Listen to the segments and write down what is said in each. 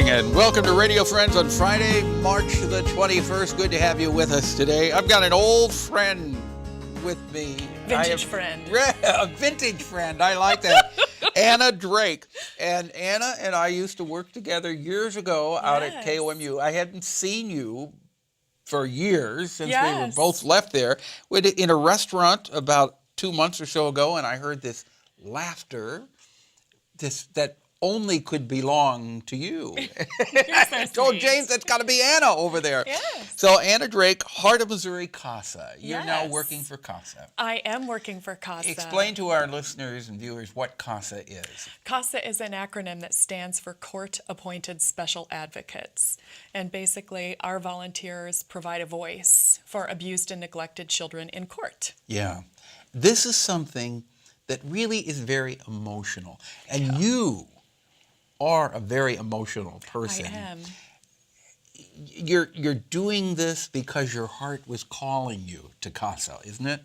morning and welcome to Radio Friends on Friday, March the 21st. Good to have you with us today. I've got an old friend with me. Vintage friend. A vintage friend. I like that. Anna Drake. And Anna and I used to work together years ago out at KOMU. I hadn't seen you for years since we were both left there. We were in a restaurant about 2 months or so ago, and I heard this laughter, that only could belong to you. I told James that's got to be Anna over there. Yes. So Anna Drake, Heart of Missouri CASA. You're now working for CASA. I am working for CASA. Explain to our listeners and viewers what CASA is. CASA is an acronym that stands for Court Appointed Special Advocates. And basically, our volunteers provide a voice for abused and neglected children in court. Yeah. This is something that really is very emotional. And you are a very emotional person. I am. You're doing this because your heart was calling you to CASA, isn't it?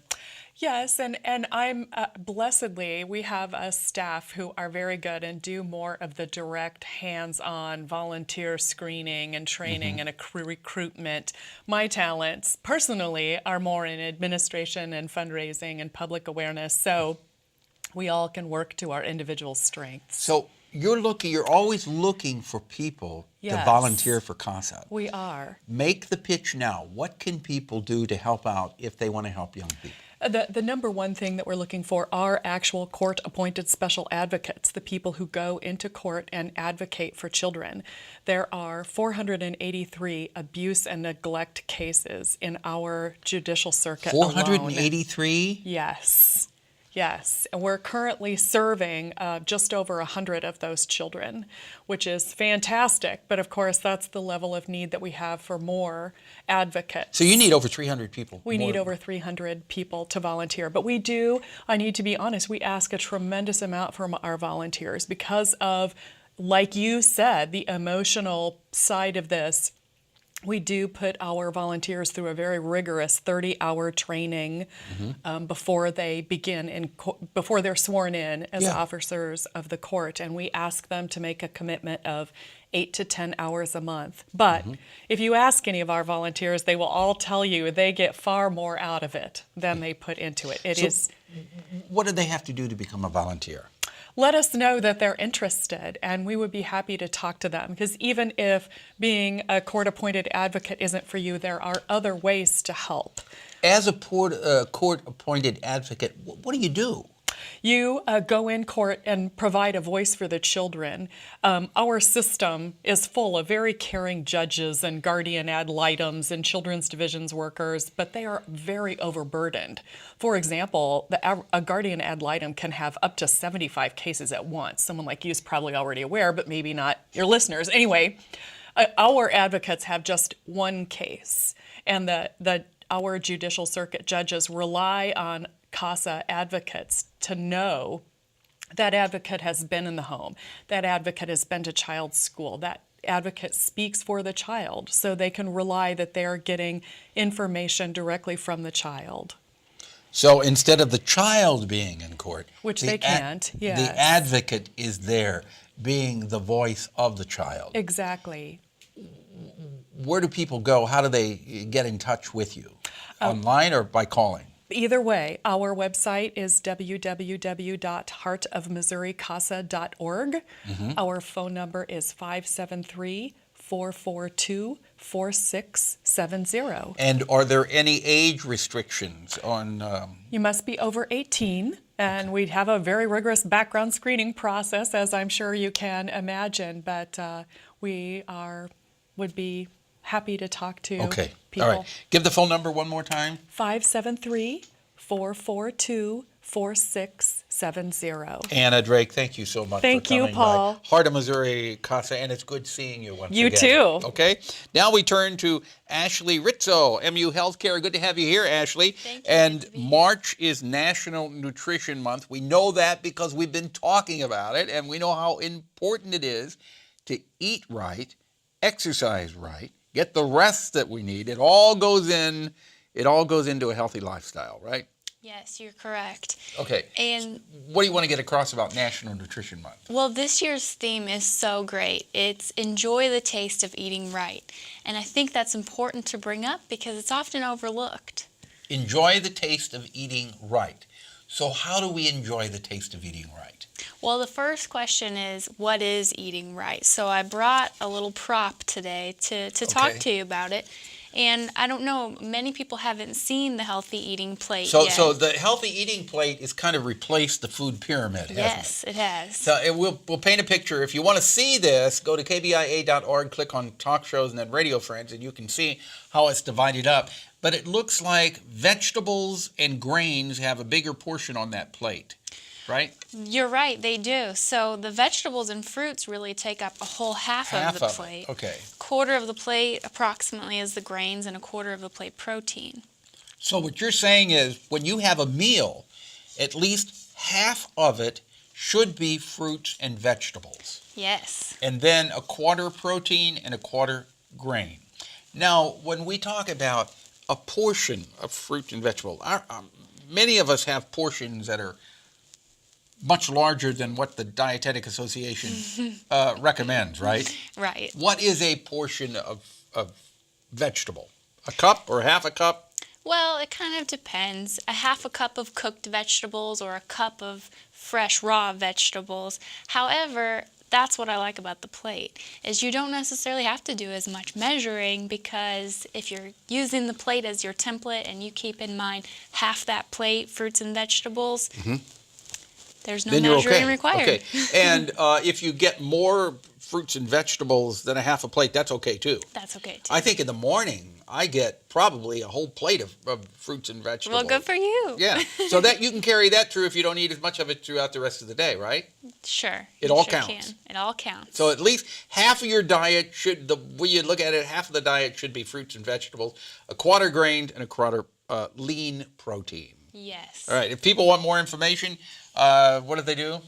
Yes, and I'm blessedly, we have a staff who are very good and do more of the direct hands-on volunteer screening and training and recruitment. My talents personally are more in administration and fundraising and public awareness, so we all can work to our individual strengths. So you're always looking for people to volunteer for CASA. We are. Make the pitch now. What can people do to help out if they want to help young people? The number one thing that we're looking for are actual court-appointed special advocates, the people who go into court and advocate for children. There are 483 abuse and neglect cases in our judicial circuit alone. 483? Yes. Yes, and we're currently serving just over 100 of those children, which is fantastic. But of course, that's the level of need that we have for more advocates. So you need over 300 people. We need over 300 people to volunteer. But we do, I need to be honest, we ask a tremendous amount from our volunteers because of, like you said, the emotional side of this. We do put our volunteers through a very rigorous 30-hour training before they begin before they're sworn in as officers of the court, and we ask them to make a commitment of 8 to 10 hours a month. But if you ask any of our volunteers, they will all tell you they get far more out of it than they put into it. What do they have to do to become a volunteer? Let us know that they're interested, and we would be happy to talk to them. Because even if being a court-appointed advocate isn't for you, there are other ways to help. As a court-appointed advocate, what do you do? You go in court and provide a voice for the children. Our system is full of very caring judges and guardian ad litems and children's divisions workers, but they are very overburdened. For example, a guardian ad litem can have up to 75 cases at once. Someone like you is probably already aware, but maybe not your listeners. Anyway, our advocates have just one case, and our judicial circuit judges rely on CASA advocates to know that advocate has been in the home, that advocate has been to child's school, that advocate speaks for the child, so they can rely that they're getting information directly from the child. So instead of the child being in court, which they can't, the advocate is there being the voice of the child. Exactly. Where do people go? How do they get in touch with you? Online or by calling? Either way, our website is www.heartofmissouricasa.org. Our phone number is 573-442-4670. And are there any age restrictions on? You must be over 18, and we have a very rigorous background screening process, as I'm sure you can imagine. But we would be happy to talk to people. All right. Give the phone number one more time. 573-442-4670. Anna Drake, thank you so much for coming. Thank you, Paul. By Heart of Missouri CASA, and it's good seeing you once again. You too. Okay. Now we turn to Ashley Ritzo, MU Healthcare. Good to have you here, Ashley. Thank you. And March is National Nutrition Month. We know that because we've been talking about it, and we know how important it is to eat right, exercise right, get the rest that we need. It all goes into a healthy lifestyle, right? Yes, you're correct. Okay. And What do you want to get across about National Nutrition Month? well, this year's theme is so great. It's enjoy the taste of eating right. And I think that's important to bring up because it's often overlooked. Enjoy the taste of eating right. So how do we enjoy the taste of eating right? Well, the first question is, what is eating right? So I brought a little prop today to talk Okay. to you about it. And I don't know, many people haven't seen the healthy eating plate So, yet. so the healthy eating plate has kind of replaced the food pyramid, hasn't it? Yes, it has. So we'll paint a picture. If you want to see this, go to kbia.org, click on Talk Shows and then Radio Friends, and you can see how it's divided up. But it looks like vegetables and grains have a bigger portion on that plate, right? You're right, they do. So the vegetables and fruits really take up a whole half of the plate. Okay. Quarter of the plate approximately is the grains and a quarter of the plate protein. So what you're saying is when you have a meal, at least half of it should be fruits and vegetables. Yes. And then a quarter protein and a quarter grain. Now, when we talk about a portion of fruit and vegetable, many of us have portions that are much larger than what the Dietetic Association recommends, right? Right. What is a portion of vegetable? A cup or half a cup? Well, it kind of depends. A half a cup of cooked vegetables or a cup of fresh raw vegetables. However, that's what I like about the plate, is you don't necessarily have to do as much measuring because if you're using the plate as your template and you keep in mind half that plate, fruits and vegetables, there's no Then you're measuring okay. required. Okay. And if you get more fruits and vegetables than a half a plate, that's okay too. That's okay too. I think in the morning I get probably a whole plate of fruits and vegetables. Well, good for you. Yeah. So that you can carry that through if you don't eat as much of it throughout the rest of the day, right? Sure. It you all sure counts. Can. It all counts. So at least half of your diet should, the way you look at it, half of the diet should be fruits and vegetables, a quarter grained and a quarter lean protein. Yes. All right. If people want more information, what do they do?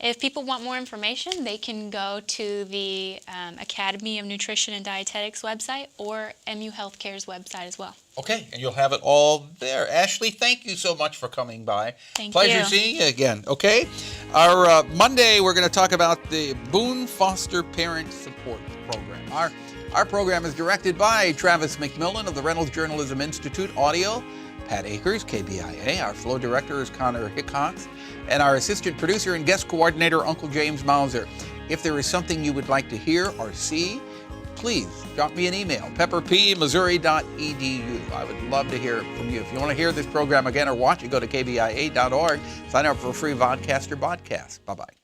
If people want more information, they can go to the Academy of Nutrition and Dietetics website or MU Healthcare's website as well. Okay, and you'll have it all there. Ashley, thank you so much for coming by. Thank Pleasure you. seeing you again. Okay, our Monday we're going to talk about the Boone Foster Parent Support Program. Our program is directed by Travis McMillan of the Reynolds Journalism Institute Audio. Pat Akers, KBIA. Our flow director is Connor Hickox. And our assistant producer and guest coordinator, Uncle James Mauser. If there is something you would like to hear or see, please drop me an email, pepperpmissouri.edu. I would love to hear from you. If you want to hear this program again or watch it, go to kbia.org. Sign up for a free vodcast or podcast. Bye-bye.